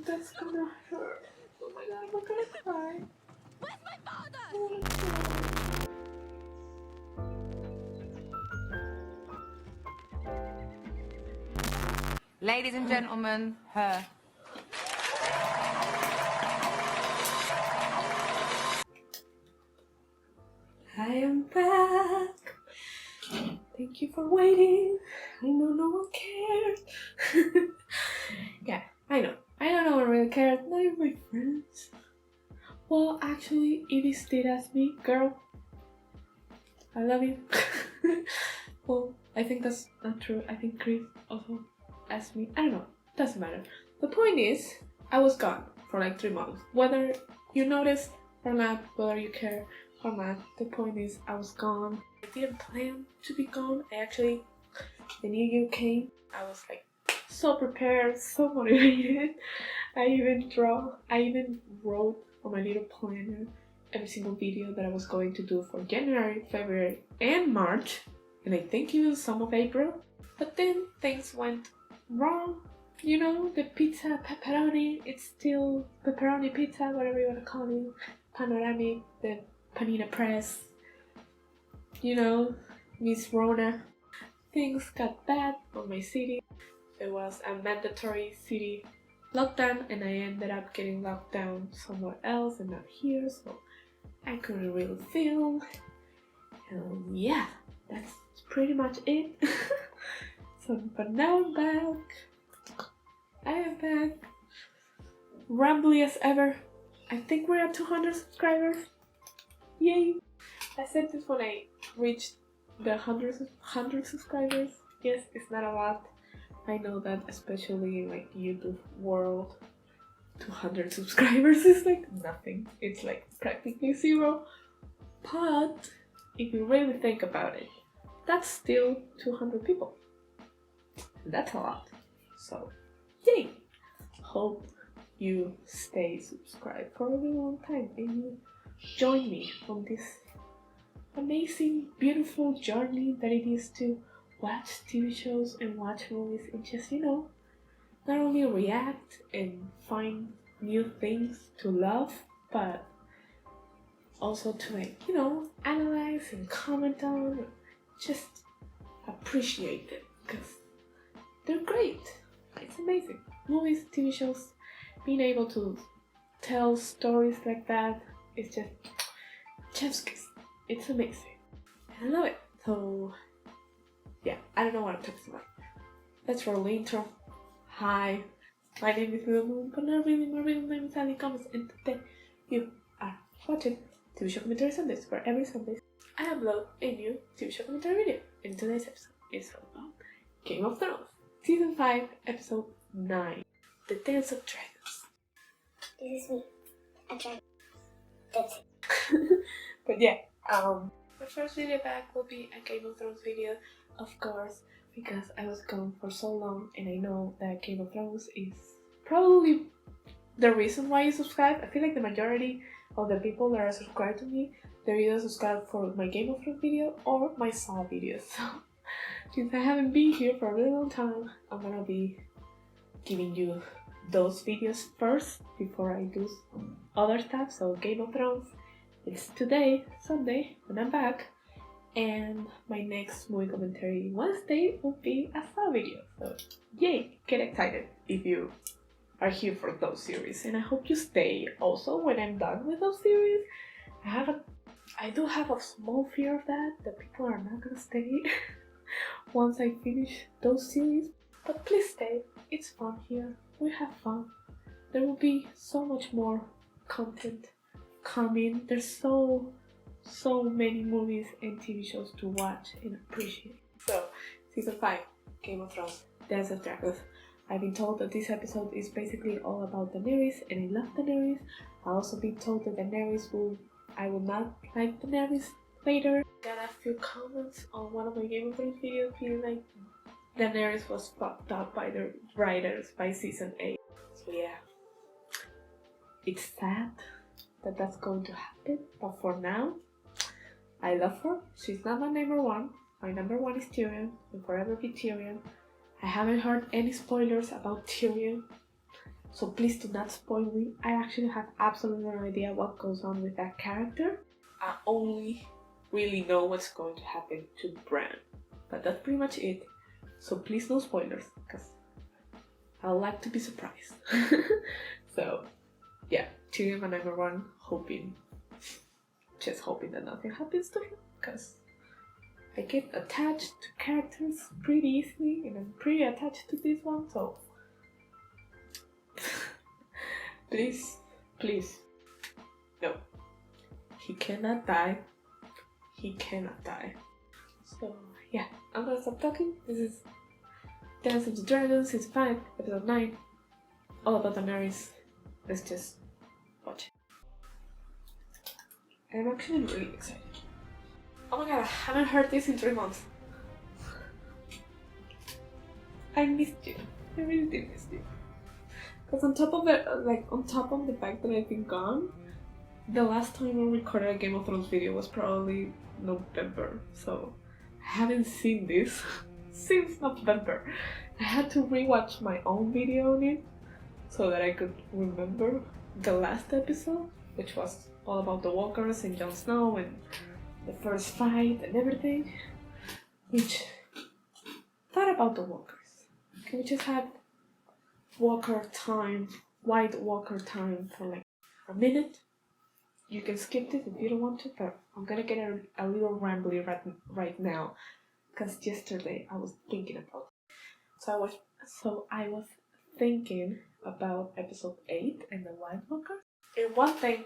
that's gonna hurt. Oh my god, I'm gonna cry. Where's my father? I wanna cry. Ladies and gentlemen, her. I am back. Thank you for waiting. I know no one cared. Yeah, I know. I know no one really cared. Not even my friends. Well, actually, Edith did ask me, girl, I love you. Well, I think that's not true. I think Chris also asked me. I don't know. Doesn't matter. The point is, I was gone for like 3 months. Whether you noticed or not, whether you care or not, the point is I was gone. I didn't plan to be gone. The new year came. I was like so prepared, so motivated. I even wrote on my little planner every single video that I was going to do for January, February, and March, and I think even some of April. But then things went wrong. You know, the pizza, pepperoni, it's still pepperoni pizza, whatever you want to call it, panoramic, the panina press, you know, Miss Rona. Things got bad for my city. There was a mandatory city lockdown and I ended up getting locked down somewhere else and not here, so I couldn't really film. And yeah, that's pretty much it. But now I'm back. I am back. Rambly as ever. I think we're at 200 subscribers. Yay! I said this when I reached the 100 subscribers. Yes, it's not a lot. I know that, especially in like YouTube world, 200 subscribers is like nothing. It's like practically zero. But if you really think about it, that's still 200 people. That's a lot. So, yay! Hope you stay subscribed for a really long time and you join me on this amazing, beautiful journey that it is to watch TV shows and watch movies and just, you know, not only react and find new things to love, but also to, like, you know, analyze and comment on, just appreciate them because they're great. It's amazing. Movies, TV shows, being able to tell stories like that is just chef's kiss. It's amazing. I love it. So yeah, I don't know what I'm talking about. Let's roll the intro. Hi, my name is Little Moon, but not really. My real name is Ali Gomez, and today you are watching TV Show Commentary Sundays, where every Sunday I upload a new TV show commentary video. And today's episode is all about Game of Thrones, Season 5, Episode 9, The Dance of Dragons. This is me, a dragon. That's it. But yeah, my first video back will be a Game of Thrones video, of course, because I was gone for so long and I know that Game of Thrones is probably the reason why you subscribe. I feel like the majority of the people that are subscribed to me, they're either subscribed for my Game of Thrones video or my Saw videos. So since I haven't been here for a really long time, I'm gonna be giving you those videos first before I do other stuff. So Game of Thrones, it's today, Sunday, when I'm back, and my next movie commentary Wednesday will be a Saw video. So yay, get excited if you are here for those series, and I hope you stay also when I'm done with those series. I do have a small fear of that people are not gonna stay once I finish those series, but please stay. It's fun here. We have fun. There will be so much more content coming. There's so many movies and TV shows to watch and appreciate. So, Season 5, Game of Thrones, Dance of Dragons. I've been told that this episode is basically all about Daenerys, and I love Daenerys. I've also been told that I will not like Daenerys later. Got a few comments on one of my Game of Thrones videos feeling like Daenerys was fucked up by the writers by Season 8. So yeah, it's sad that that's going to happen, but for now, I love her. She's not my number one. My number one is Tyrion, will forever be Tyrion. I haven't heard any spoilers about Tyrion. So please do not spoil me. I actually have absolutely no idea what goes on with that character. I only really know what's going to happen to Bran. But that's pretty much it. So please no spoilers, because I like to be surprised. So yeah, Tyrion and everyone just hoping that nothing happens to him, because I get attached to characters pretty easily, and I'm pretty attached to this one, so please, no. He cannot die. He cannot die. So yeah, I'm gonna stop talking. This is Dance of the Dragons, Season 5, Episode 9. All about the Marys. Let's just watch it. I'm actually really excited. Oh my god, I haven't heard this in 3 months. I missed you. I really did miss you. Because on top of it, on top of the fact that I've been gone, the last time we recorded a Game of Thrones video was probably November. So I haven't seen this since November. I had to rewatch my own video on it so that I could remember the last episode, which was all about the walkers and Jon Snow and the first fight and everything. Which, thought about the walkers. Can we just have walker time, white walker time for like a minute? You can skip this if you don't want to, but I'm gonna get a little rambly right now, because yesterday I was thinking about it. So I was thinking about episode 8 and the White Walkers. And one thing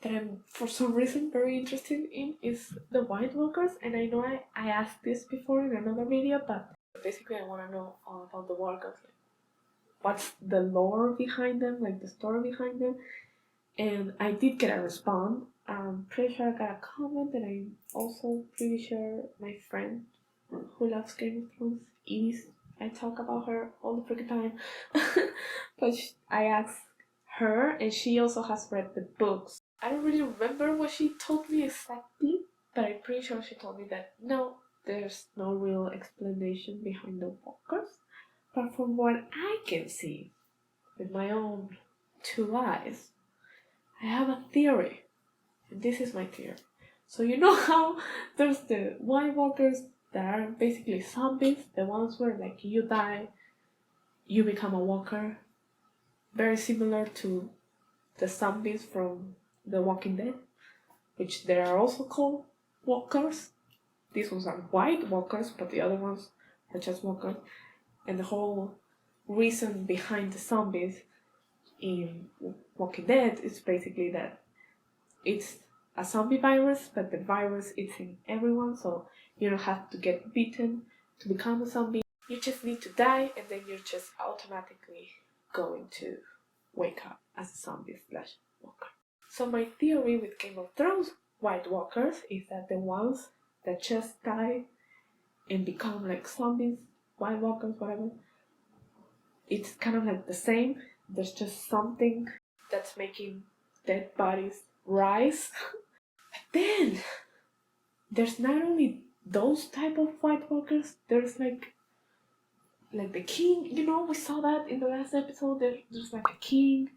that I'm for some reason very interested in is the White Walkers, and I know I asked this before in another video, but basically I want to know all about the Walkers. Like, what's the lore behind them, like the story behind them. And I did get a response. I'm pretty sure I got a comment, and I'm also pretty sure my friend who loves Game of Thrones, Edie, I talk about her all the freaking time. But I asked her, and she also has read the books. I don't really remember what she told me exactly, but I'm pretty sure she told me that no, there's no real explanation behind the walkers. But from what I can see with my own 2 eyes, I have a theory, and this is my theory. So you know how there's the White Walkers that are basically zombies, the ones where like you die, you become a walker, very similar to the zombies from The Walking Dead, which they are also called walkers. These ones are white walkers, but the other ones are just walkers. And the whole reason behind the zombies in Walking Dead is basically that it's a zombie virus, but the virus is in everyone, so you don't have to get bitten to become a zombie. You just need to die, and then you're just automatically going to wake up as a zombie / walker. So my theory with Game of Thrones White Walkers is that the ones that just die and become like zombies, White Walkers, whatever, it's kind of like the same. There's just something that's making dead bodies rise. But then there's not only those type of White Walkers, there's like the king, you know, we saw that in the last episode. There's like a king.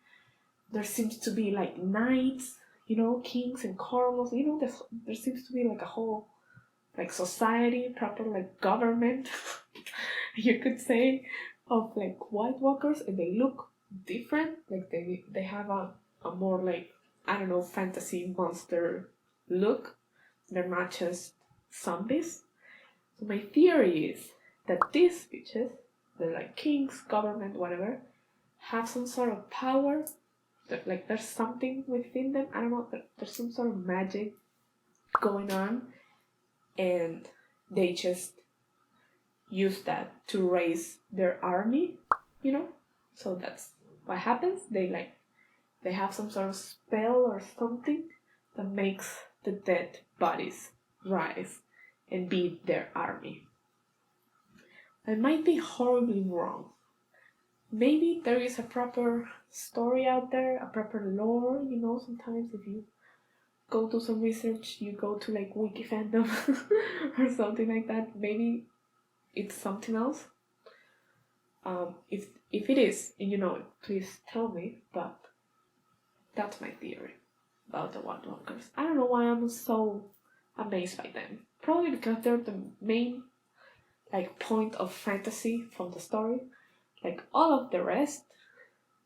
There seems to be like knights, you know, kings and cardinals, you know, there seems to be like a whole like society, proper like government, you could say, of like White Walkers, and they look different. Like they have a more like, I don't know, fantasy monster look. They're not just zombies. So my theory is that these bitches, they're like kings, government, whatever, have some sort of power. That like there's something within them. I don't know. There's some sort of magic going on, and they just use that to raise their army. You know. So that's what happens. They have some sort of spell or something that makes the dead bodies rise and be their army. I might be horribly wrong. Maybe there is a proper story out there, a proper lore, you know, sometimes if you go do some research, you go to like Wiki Fandom or something like that, maybe it's something else. If it is, and you know it, please tell me, but that's my theory about the White Walkers. I don't know why I'm so amazed by them. Probably because they're the main point of fantasy from the story. All of the rest,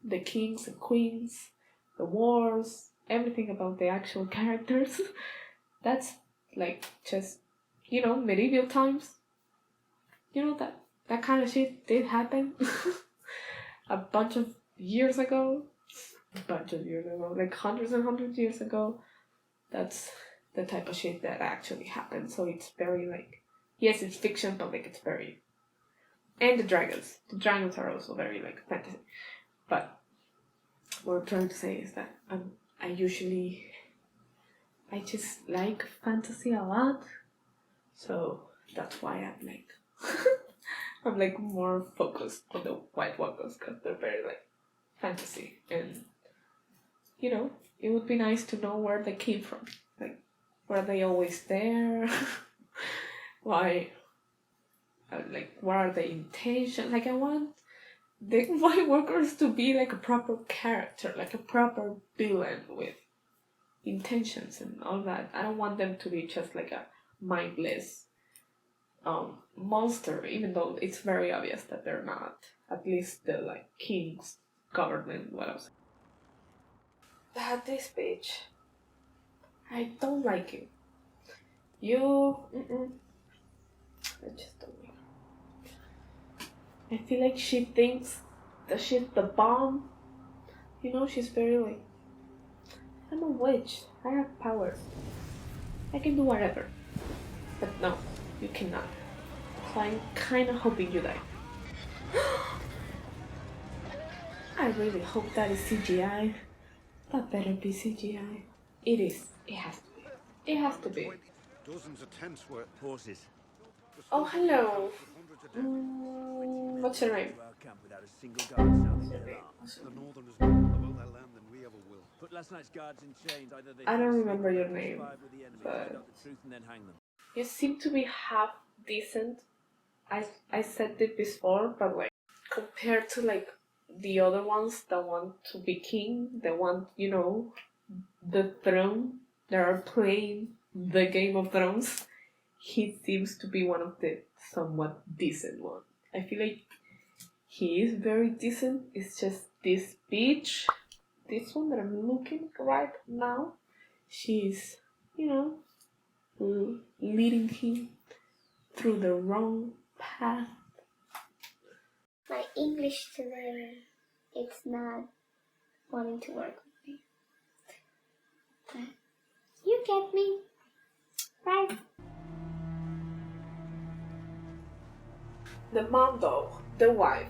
the kings and queens, the wars, everything about the actual characters, that's just, medieval times. That kind of shit did happen a bunch of years ago. Hundreds and hundreds of years ago. That's the type of shit that actually happened. So it's very yes, it's fiction, but it's very. And the dragons. The dragons are also very fantasy. But what I'm trying to say is that I just like fantasy a lot. So that's why I'm more focused on the White Walkers, because they're very fantasy, and it would be nice to know where they came from. Were they always there? Why? What are the intentions? I want the White Walkers to be a proper character, a proper villain with intentions and all that. I don't want them to be just a mindless monster, even though it's very obvious that they're not. At least the kings, government, what else? But this bitch, I don't like it. I just don't like her. I feel like she thinks that she's the bomb. She's very I'm a witch. I have powers. I can do whatever. But no, you cannot. So I'm kind of hoping you die. I really hope that is CGI. That better be CGI. It is. It has to be. It has to be. Dozens of tents were horses. Oh, hello. What's your name? The Northerners know more about their land than we ever will. Put last night's guards in chains. Either they I don't remember your name, with the enemy, but find out the truth and then hang them. you seem to be half decent. I said it before, but compared to the other ones that want to be king, that want, the throne, that are playing the Game of Thrones, he seems to be one of the somewhat decent ones. I feel like he is very decent. It's just this bitch, this one that I'm looking right now, she's, leading him through the wrong path. My English today, it's not wanting to work with me. But you get me, right? The mom, though, the wife,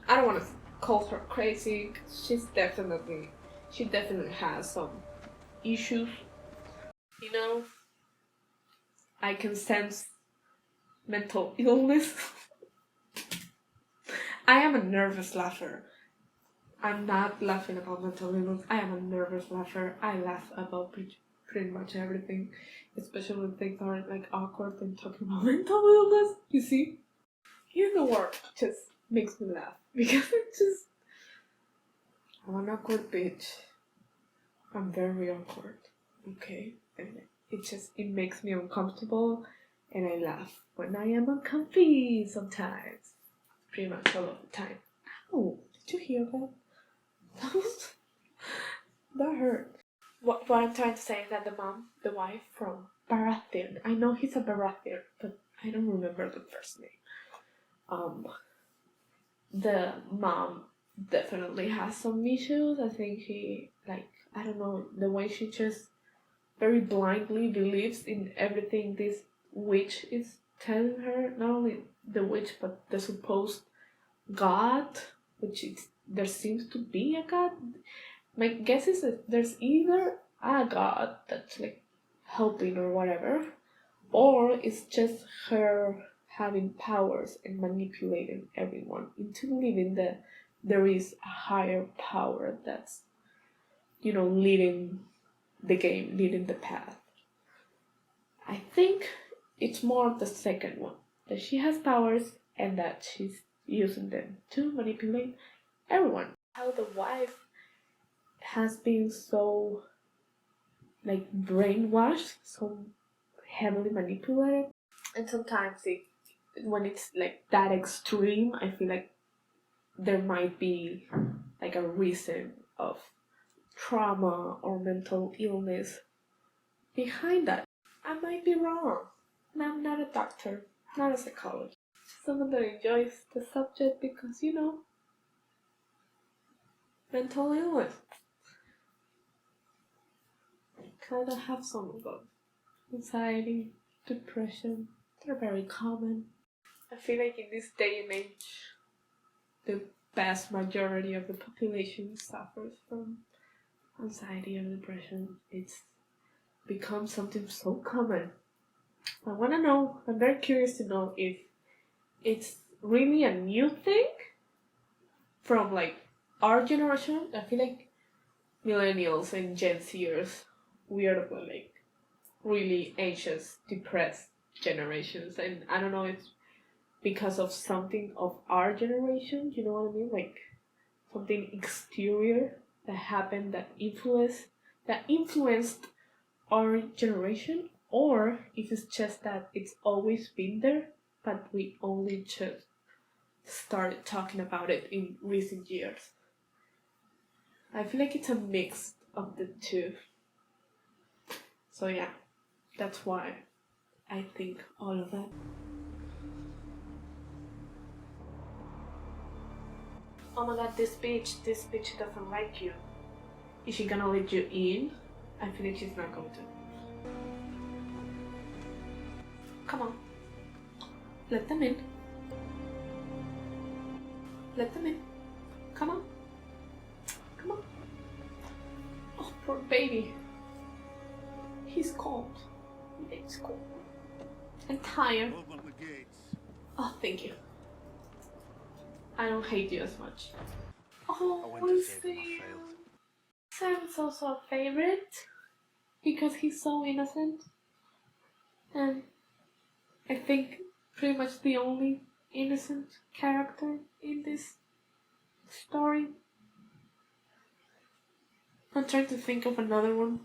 I don't want to call her crazy. She definitely has some issues. I can sense mental illness. I am a nervous laugher. I'm not laughing about mental illness. I am a nervous laugher. I laugh about pretty much everything, especially when things are awkward and talking about mental illness. You see, the word just makes me laugh because I'm an awkward bitch. I'm very awkward. Okay, and it makes me uncomfortable, and I laugh when I am uncomfy sometimes. Pretty much all of the time. Oh, did you hear that? That hurt. What I'm trying to say is that the wife from Baratheon, I know he's a Baratheon, but I don't remember the first name. The mom definitely has some issues. I think she, I don't know, the way she just very blindly believes in everything this witch is telling her. Not only the witch, but the supposed god, there seems to be a god. My guess is that there's either a god that's helping or whatever, or it's just her having powers and manipulating everyone into believing that there is a higher power that's, leading the game, leading the path. I think it's more of the second one, that she has powers and that she's, using them to manipulate everyone. How the wife has been so like brainwashed, so heavily manipulated, and sometimes when it's like that extreme, I feel like there might be like a reason of trauma or mental illness behind that. I might be wrong. And I'm not a doctor, not a psychologist. Someone that enjoys the subject because, mental illness. Kinda have some of them. Anxiety, depression, they're very common. I feel like in this day and age, the vast majority of the population suffers from anxiety and depression. It's become something so common. I want to know, I'm very curious to know if it's really a new thing from like our generation. I feel like millennials and Gen Zers, we are the like really anxious, depressed generations, and I don't know if it's because of something of our generation, you know what I mean? Like something exterior that happened that influenced our generation, or if it's just that it's always been there, but we only just started talking about it in recent years. I feel like it's a mix of the two. So yeah, that's why I think all of that. Oh my god, this bitch doesn't like you. Is she gonna let you in? I feel like she's not going to. Come on. Let them in. Let them in. Come on. Come on. Oh, poor baby. He's cold. It's cold. And tired. Open the gates. Oh, thank you. I don't hate you as much. I Oh, went to save him, I Sam. failed. Sam's also a favorite because he's so innocent. And I think pretty much the only innocent character in this story. I'm trying to think of another one.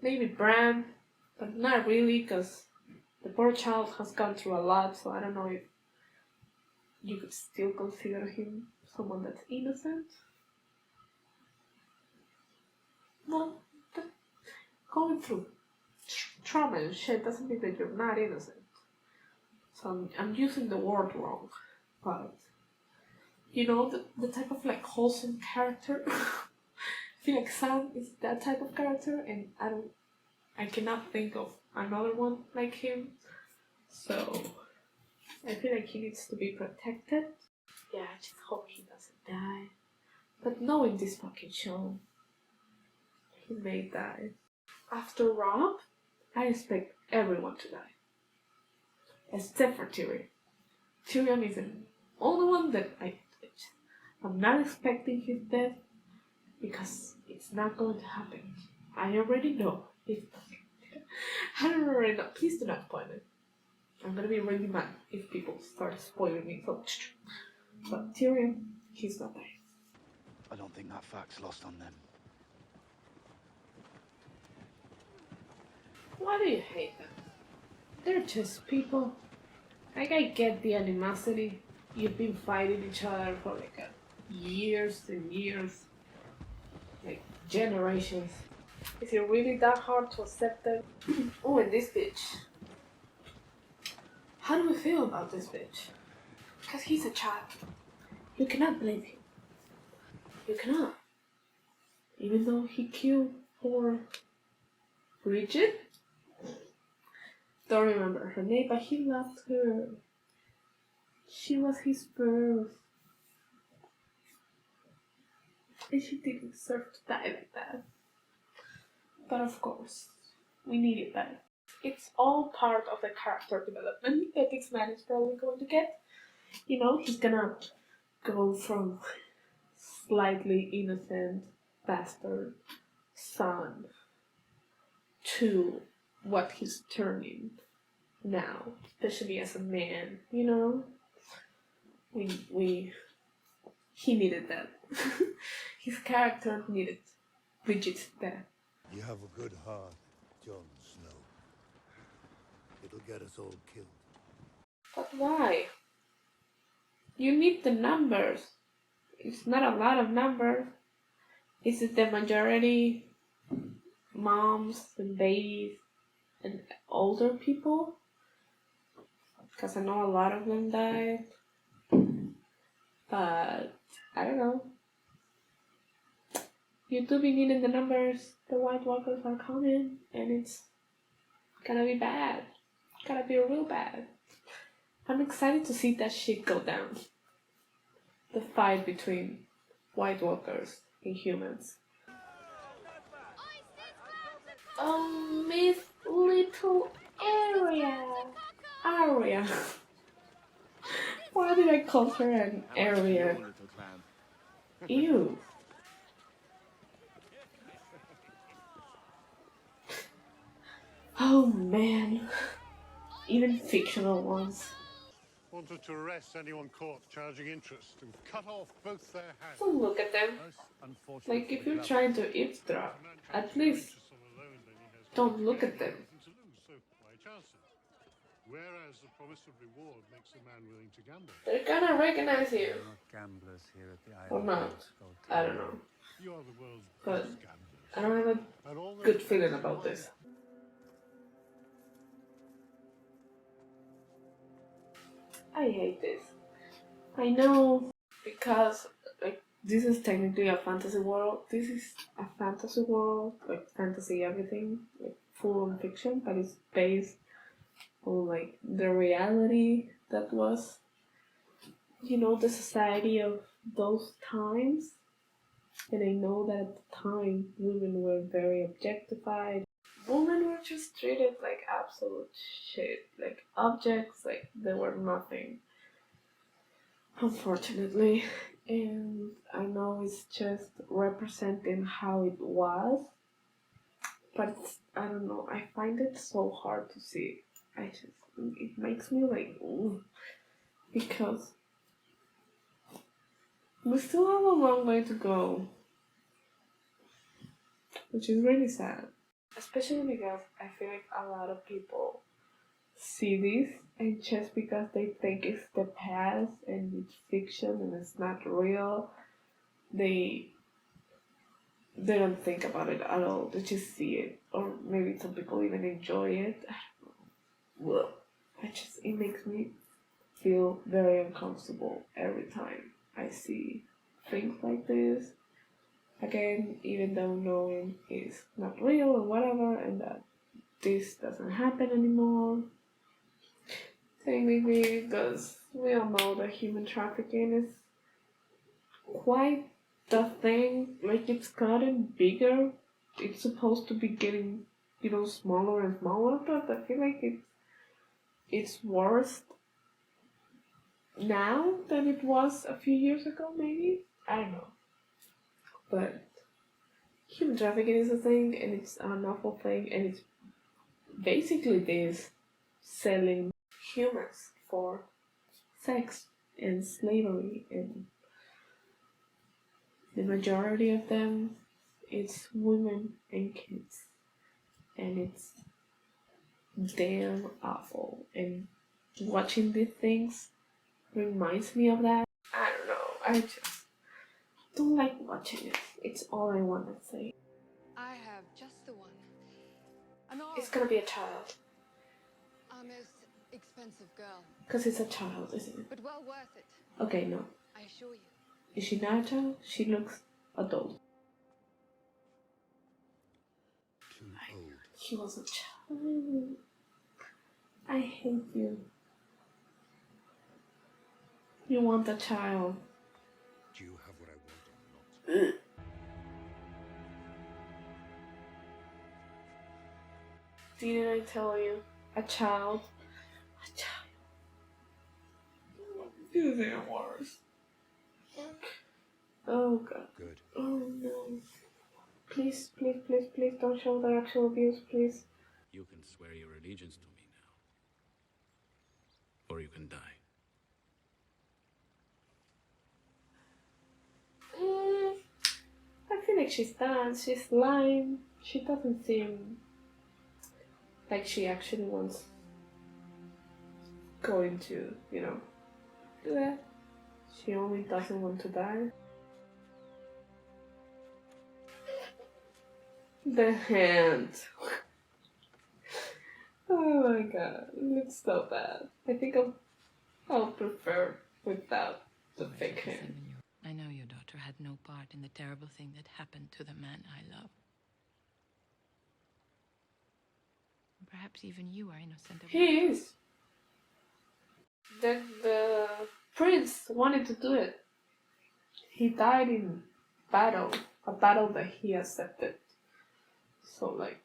Maybe Bran, but not really because the poor child has gone through a lot, so I don't know if you could still consider him someone that's innocent. Well, going through trauma and shit doesn't mean that you're not innocent. So I'm using the word wrong, but the type of like wholesome character. I feel like Sam is that type of character, and I cannot think of another one like him. So I feel like he needs to be protected. Yeah, I just hope he doesn't die. But knowing this fucking show, he may die. After Rob, I expect everyone to die. Except for Tyrion. Tyrion is the only one that I'm not expecting his death because it's not going to happen. I already know. I don't already know. Please do not spoil it. I'm gonna be really mad if people start spoiling me. But Tyrion, he's not dying. I don't think that fact's lost on them. Why do you hate them? They're just people. Like, I get the animosity. You've been fighting each other for like years and years. Like generations. Is it really that hard to accept them? Oh, and this bitch. How do we feel about this bitch? Because he's a child. You cannot blame him. You cannot. Even though he killed poor Bridget. Don't remember her name, but he loved her. She was his first. And she didn't deserve to die like that. But of course, we needed that. It's all part of the character development that this man is probably going to get. He's gonna go from slightly innocent bastard son to what he's turning now, especially as a man, he needed that. His character needed Bridget's death. You have a good heart, Jon Snow. It'll get us all killed. But why? You need the numbers. It's not a lot of numbers. Is it the majority moms and babies and older people? Because I know a lot of them died. But I don't know. You do be needing the numbers. The White Walkers are coming, and it's gonna be bad. It's gonna be real bad. I'm excited to see that shit go down. The fight between White Walkers and humans. Oh, Miss Little Area. Arya. Why did I call her an Arya? Ew. Oh man. Even fictional ones. Wanted to arrest anyone caught charging interest and cut off both their hands. Don't look at them. Like if you're trying to eavesdrop, at least don't look at them. So why chance it? Whereas the promise of reward makes a man willing to gamble. They're gonna recognize you. We're not gamblers here at the Or Isle not. of Gold. I don't know. You are the world's But best gamblers. I don't have And all a those good feeling friends about of mine this. I hate this. I know because like this is technically a fantasy world. This is a fantasy world, like fantasy everything, like full on fiction, but it's based on like the reality that was, you know, the society of those times. And I know that at the time women were very objectified. Women were just treated like absolute shit, like objects, like they were nothing. Unfortunately. And I know it's just representing how it was, but it's, I don't know, I find it so hard to see. It makes me like, ooh, because we still have a long way to go, which is really sad. Especially because I feel like a lot of people see this and just because they think it's the past and it's fiction and it's not real, they don't think about it at all. They just see it, or maybe some people even enjoy it. I don't know. It makes me feel very uncomfortable every time I see things like this. Again, even though knowing is not real or whatever, and that this doesn't happen anymore. Technically, because we all know that human trafficking is quite the thing. Like, it's gotten bigger. It's supposed to be getting, you know, smaller and smaller, but I feel like it's worse now than it was a few years ago, maybe? I don't know. But human trafficking is a thing, and it's an awful thing, and it's basically this selling humans for sex and slavery, and the majority of them it's women and kids, and it's damn awful. And watching these things reminds me of that. I don't know, I just don't like watching it. It's all I want to say. I have just the one. It's gonna be a child. Our most expensive girl, Because it's a child, isn't it? but well worth it, Okay, no. I assure you. Is she not a child? She looks adult. Too old. She was a child. I hate you. You want a child. Do you have what I want or not? Didn't I tell you? A child. A child. This is even worse. Oh god. Good. Oh no. Please, please, please, please don't show the actual abuse, please. You can swear your allegiance to me now. Or you can die. like she's done. She's lying. She doesn't seem like she actually wants going to, do that. She only doesn't want to die. The hand. Oh my god, it looks so bad. I think I'll prefer without the fake hand. I know your daughter had no part in the terrible thing that happened to the man I love. Perhaps even you are innocent of it. He is. The prince wanted to do it. He died in battle, a battle that he accepted. So like,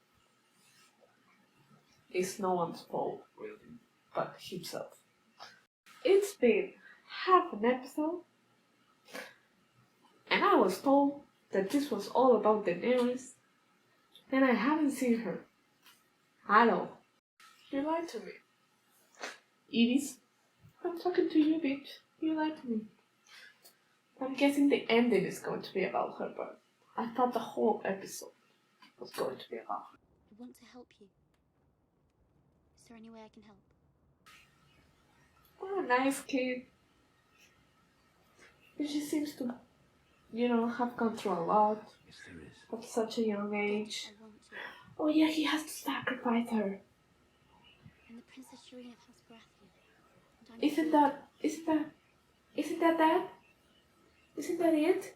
it's no one's fault really, but himself. It's been half an episode, and I was told that this was all about Daenerys, and I haven't seen her at all. You lied to me. Edith, I'm talking to you, bitch. You lied to me. I'm guessing the ending is going to be about her, but I thought the whole episode was going to be about her. I want to help you. Is there any way I can help? What a nice kid. And she seems to, have gone through a lot Yes, there is. at such a young age. I want to. Oh yeah, he has to sacrifice her. And the Princess Shireen of House Baratheon. And I'm Isn't that it?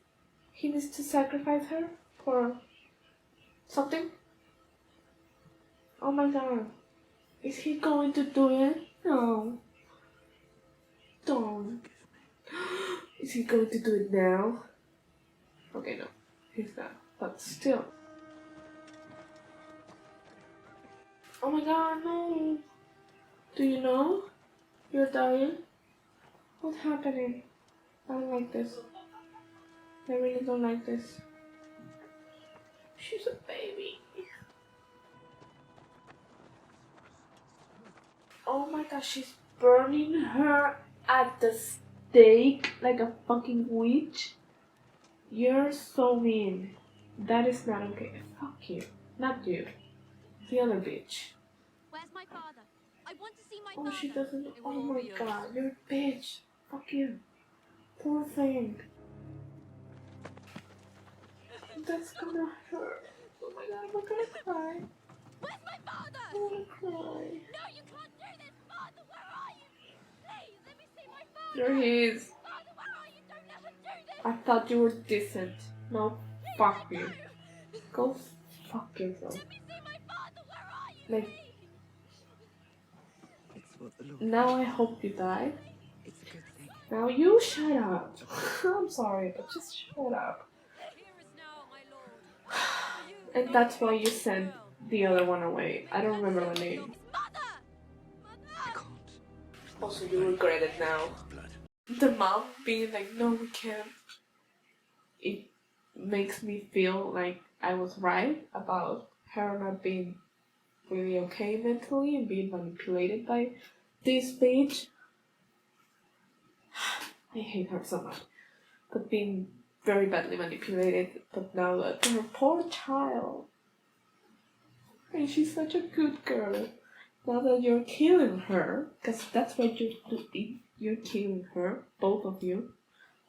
He needs to sacrifice her for something? Oh my god. Is he going to do it? No. Don't. Is he going to do it now? Okay, no. He's not. But still. Oh my god, no. Do you know? You're dying? What's happening? I don't like this. I really don't like this. She's a baby. Oh my god, she's burning her at the stake like a fucking witch. You're so mean. That is not okay. Fuck you. Not you. The other bitch. Where's my father? I want to see my Oh, father. she doesn't. It Oh will my be yours. god, you're a bitch. Fuck you. Poor thing. That's gonna hurt. Oh my god, I'm gonna cry. Where's my father? I'm gonna cry. No, you can't do this. Father, where are you? Please, let me see my father. There he is. Father, where are you? Don't let her do this. I thought you were decent. No, fuck you. Go fuck yourself. Let me see my father. Where are you? Like, Please. now I hope you die. It's a good thing. Now you shut up. I'm sorry, but just shut up. Here is now, my lord. And that's why you sent the other one away. I don't remember the name. Mother! I can't. Also, you regret it now. Blood. The mom being like, no, we can't. It makes me feel like I was right about her not being really okay mentally and being manipulated by this bitch. I hate her so much. But being very badly manipulated. But now that her poor child. And she's such a good girl. Now that you're killing her, because that's what you're doing. You're killing her, both of you.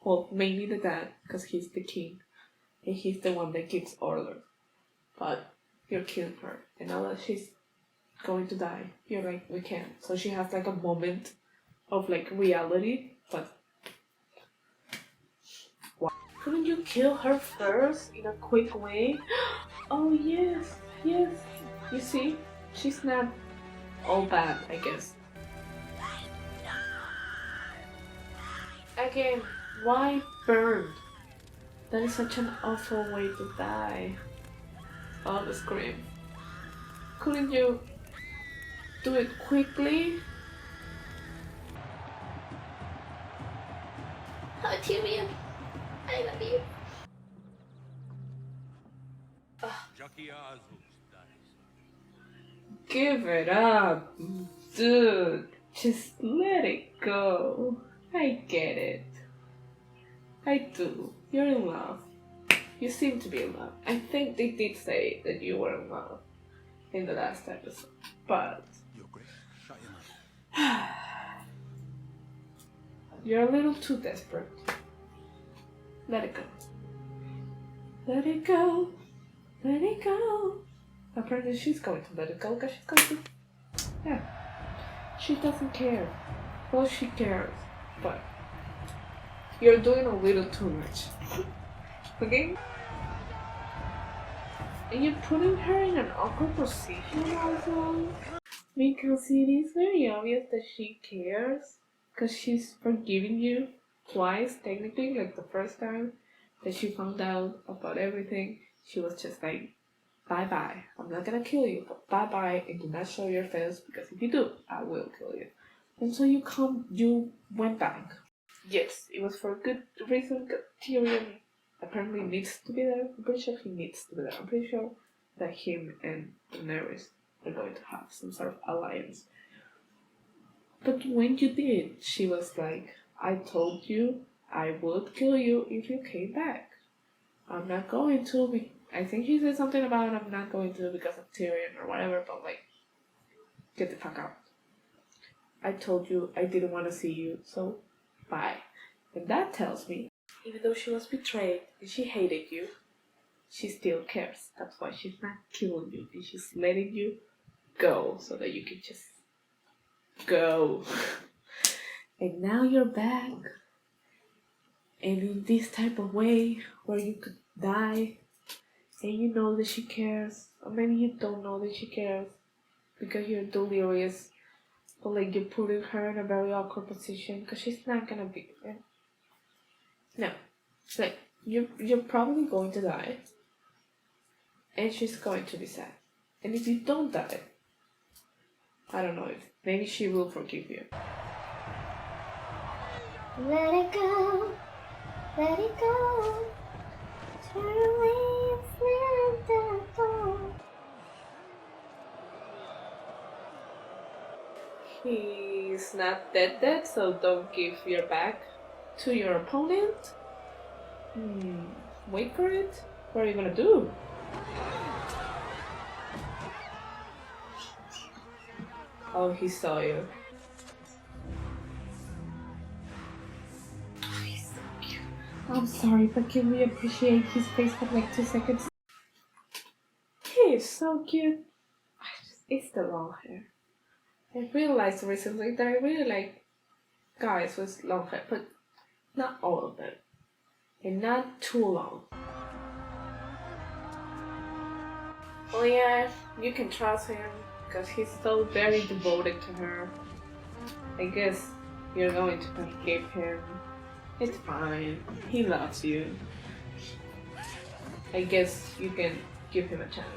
Well, mainly the dad, because he's the king. And he's the one that gives orders. But you're killing her. And now that she's going to die, you're like, we can't. So she has like a moment of like reality, but why? Couldn't you kill her first in a quick way? Oh yes, yes. You see, she's not all bad, I guess. Again, why burned? That is such an awful way to die. Oh, the scream. Couldn't you do it quickly? Oh, Tyrion. I love you. Jockey Azul dies. Give it up, dude. Just let it go. I get it. I do. You're in love. You seem to be in love. I think they did say that you were in love in the last episode, but You're great. Shut your mouth. you're a little too desperate. Let it go. Let it go. Let it go. Apparently she's going to let it go because she's going to... Yeah. She doesn't care. Well, she cares, but you're doing a little too much. Okay? And you're putting her in an awkward position also. Because it is very obvious that she cares. Because she's forgiving you twice, technically. Like the first time that she found out about everything, she was just like, bye-bye. I'm not gonna kill you, but bye-bye, and do not show your face, because if you do, I will kill you. And so you went back. Yes, it was for a good reason, because Tyrion apparently needs to be there. I'm pretty sure he needs to be there. I'm pretty sure that him and Daenerys are going to have some sort of alliance. But when you did, she was like, I told you I would kill you if you came back. I'm not going to. I think she said something about I'm not going to because of Tyrion or whatever, but like, get the fuck out. I told you I didn't want to see you, so bye. And that tells me, even though she was betrayed and she hated you, she still cares. That's why she's not killing you and she's letting you go so that you can just go. And now you're back. And in this type of way where you could die and you know that she cares, or maybe you don't know that she cares because you're delirious, but like you're putting her in a very awkward position because she's not gonna be there. No, it's like you're probably going to die, and she's going to be sad. And if you don't die, I don't know, if maybe she will forgive you. Let it go. Let it go. Turn away and slam the door. He's not dead, so don't give your back to your opponent. Wait for it. What are you gonna do? Oh, he saw you. Oh, he's so cute. I'm sorry, but can we appreciate his face for like 2 seconds? He is so cute. It's the long hair. I realized recently that I really like guys with long hair, but not all of them. And not too long. Oh yeah, you can trust him because he's so very devoted to her. I guess you're going to forgive him. It's fine. He loves you. I guess you can give him a chance.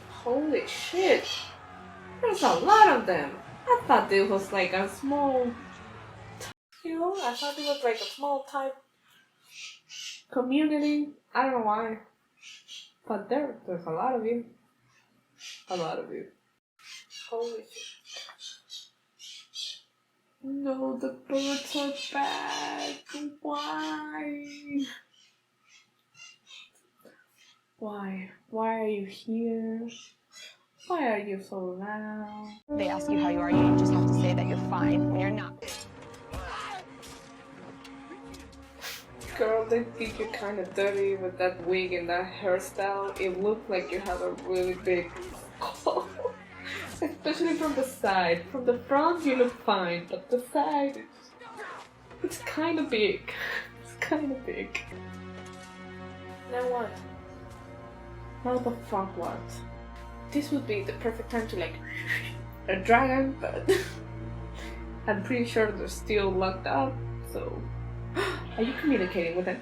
Holy shit! There's a lot of them! I thought it was like a small... You know, I thought it was like a small type community. I don't know why. But there's a lot of you. A lot of you. Holy shit. No, the birds are back. Why? Why? Why are you here? Why are you so loud? They ask you how you are, you just have to say that you're fine when you're not. Girl, they did you kind of dirty with that wig and that hairstyle. It looked like you have a really big skull. Especially from the side. From the front you look fine, but the side, it's kind of big. It's kind of big. Now what? Now the fuck what? This would be the perfect time to like a dragon, but I'm pretty sure they're still locked up, so... Are you communicating with them?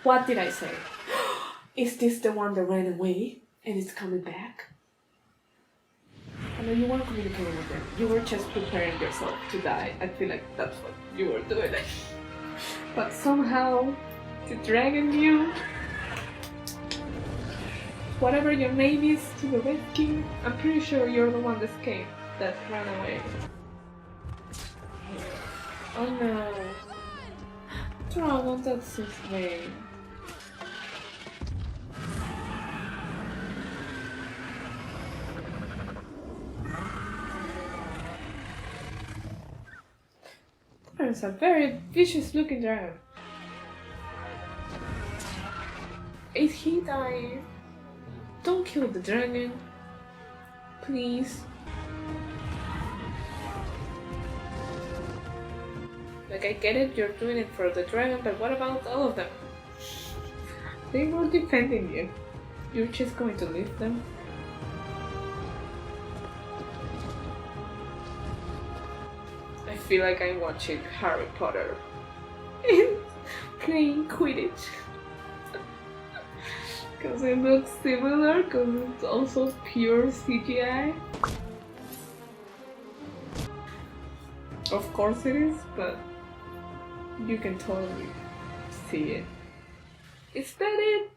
What did I say? Is this the one that ran away and is coming back? I know you weren't communicating with them. You were just preparing yourself to die. I feel like that's what you were doing. But somehow, the dragon knew. Whatever your name is, to the rescue. I'm pretty sure you're the one that escaped, that ran away. Oh no. Dragon, that's his name. There's a very vicious looking dragon. Is he dying? Don't kill the dragon. Please. Like, I get it, you're doing it for the dragon, but what about all of them? They were defending you. You're just going to leave them? I feel like I'm watching Harry Potter playing Quidditch. Because it looks similar, because it's also pure CGI. Of course it is, but you can totally see it. Is that it?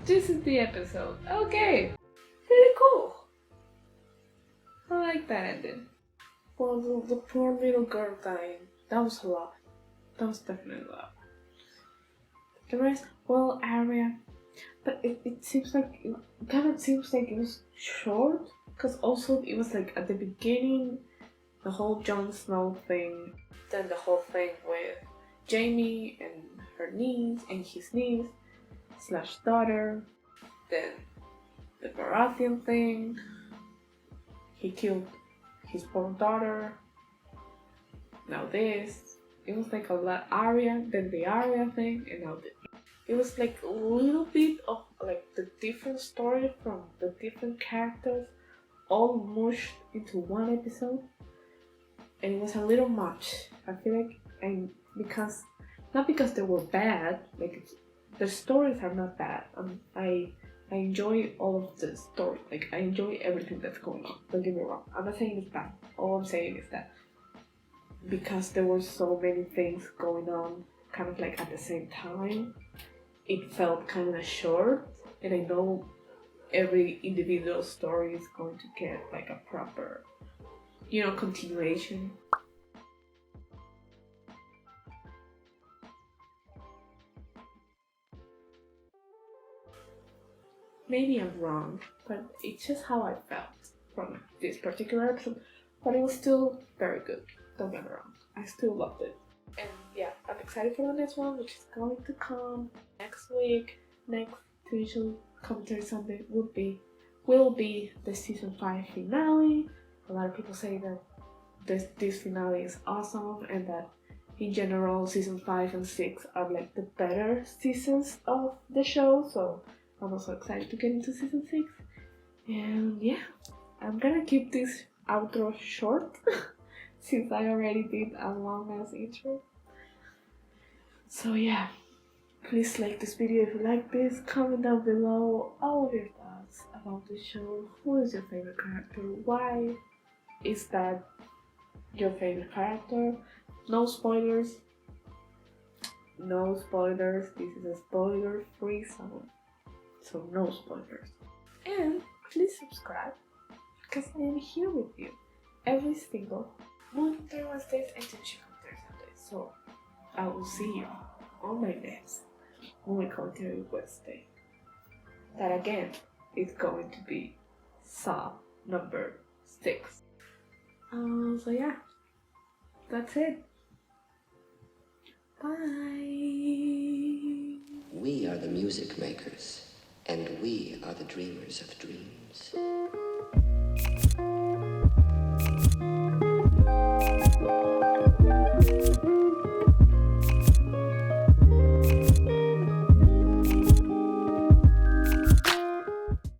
This is the episode. Okay, really cool. I like that ending. Well, the poor little girl dying. That was a lot. That was definitely a lot. The rest, well, Arya. But it seems like, it kind of seems like it was short. Because also it was like at the beginning, the whole Jon Snow thing. Then the whole thing with Jaime and her niece and his niece / daughter. Then the Baratheon thing. He killed his poor daughter. Now this. It was like a lot Arya, then the Arya thing, and now this. It was like a little bit of like the different story from the different characters all mushed into one episode. And it was a little much. I feel like, and because, not because they were bad, like the stories are not bad. I enjoy all of the story, like I enjoy everything that's going on, don't get me wrong. I'm not saying it's bad, all I'm saying is that because there were so many things going on kind of like at the same time, it felt kind of short, and I know every individual story is going to get like a proper, continuation. Maybe I'm wrong, but it's just how I felt from this particular episode. But it was still very good, don't get me wrong. I still loved it. And yeah, I'm excited for the next one, which is going to come next week. Next Visual Commentary Sunday will be the season 5 finale. A lot of people say that this finale is awesome, and that in general season 5 and 6 are like the better seasons of the show. So I'm also excited to get into season 6. And yeah, I'm gonna keep this outro short since I already did a long ass intro. So yeah, please like this video if you like this. Comment down below all of your thoughts about the show. Who is your favorite character? Why is that your favorite character? No spoilers. No spoilers. This is a spoiler-free zone. So no spoilers. And please subscribe, because I am here with you every single Monday, Wednesdays, and Tuesday, Sundays. So I will see you on my next movie commentary Wednesday. That again is going to be Saw number 6. So yeah, that's it. Bye. We are the music makers, and we are the dreamers of dreams.